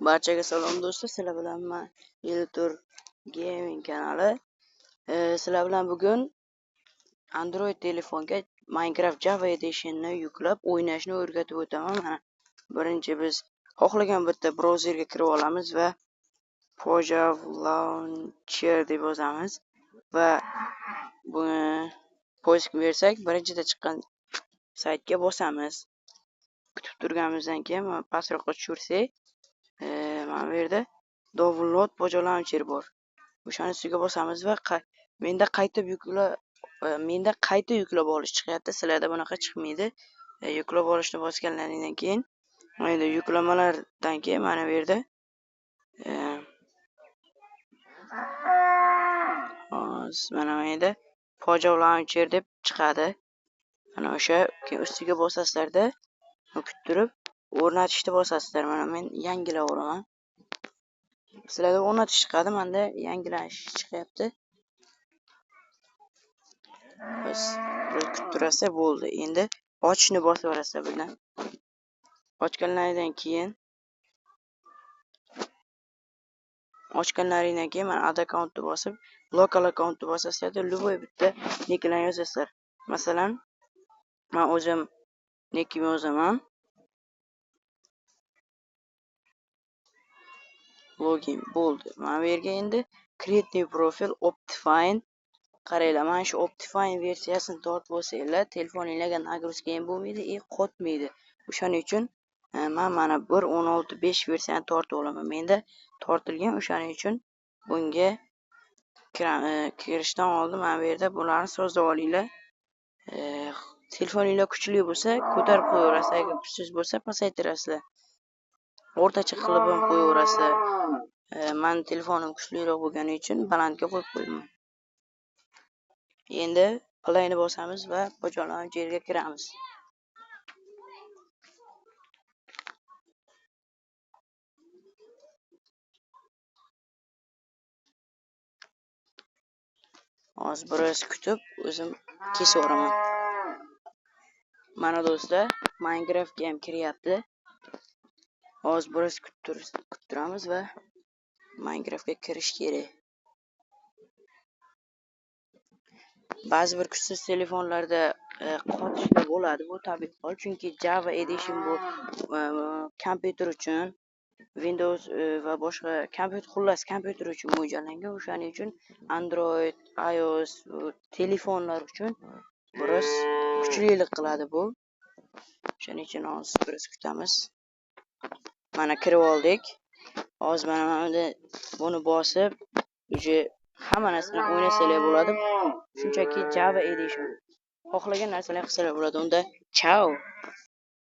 Barchaga salom do'stlar, sizlar bilan men Iltur Gaming kanali. Sizlar bilan bugun Android telefonga Minecraft Java Edition'ni yuklab o'ynashni o'rgatib o'taman. Mana birinchi biz xohlagan bitta brauzerga kirib olamiz va Pojav Launcher deb yozamiz va buni poisk bersak, birinchida chiqqan saytga bosamiz. Kutib turganimizdan keyin pastroqqa tushirsak, mana bu yerda download Pojav Launcher bor. O'shani ustiga bosamiz va menda qayta yuklab olish chiqyapti. Sizlarda bunaqa chiqmaydi. Yuklab olishni bosganlaringdan keyin mayda yuklamalardan keyin mana bu yerda mana bu yerda Pojav Launcher deb chiqadi. Mana o'sha keyin ustiga bosasizlarda kutib turib o'rnatishni bosasizlar. Mana men yangilayveraman. Sizlarda o'rnatish chiqadi, menda yangilanish chiqyapti. Biz kutib turasizlar, bo'ldi. Endi ochishni bosib yuborasizlar bundan. Ochganlaringdan keyin mana add accountni bosib, local accountni bosasizlarda любой bitta niklarni yozasizlar. Masalan, men o'zim nikni yozaman. Login bo'ldi. Mana bu yerga endi create new profile Optifine. Qaranglar, mana shu Optifine versiyasini tortib olsanglar, telefoningizga nagruzka ham bo'lmaydi, qotmaydi. O'shaning uchun men mana 1.16.5 versiyani tortib olaman. Menda tortilgan, o'shaning uchun bunga kirishdan oldin mana bu yerda bularni sozlab olinglar. Telefoninglar kuchli bo'lsa, ko'tarib qo'yaverasiz, agar kuchsiz bo'lsa, pasaytirasizlar. O'rtacha qilib ham qo'yaverasizlar. Men telefonim kuchliroq bo'lgani uchun balandga qo'yib qo'yaman. Endi playni bosamiz va Pojav Launcherga kiramiz. Hozir biroz kutib, o'zim kesib yuboraman. Mana do'stlar, Minecraftga ham kiryapti. Hozir biroz kutib turamiz va Minecraftga kirish kerak. Ba'zi bir kuchsiz telefonlarda qotishlar bo'ladi, bu tabiiy hol, chunki Java Edition bu kompyuter uchun, Windows va boshqa kompyuter uchun mo'ljallangan. O'shaning uchun Android, iOS telefonlar uchun biroz kuchlilik qiladi bu. O'shaning uchun hozir biroz kutamiz. Mana kirib oldik. Hozir mana buni bosib, hamma narsani o'ynasanglar bo'ladi. Shunchaki Java Edition. Xohlagan narsalarni qilsalar bo'ladi. Unda ciao.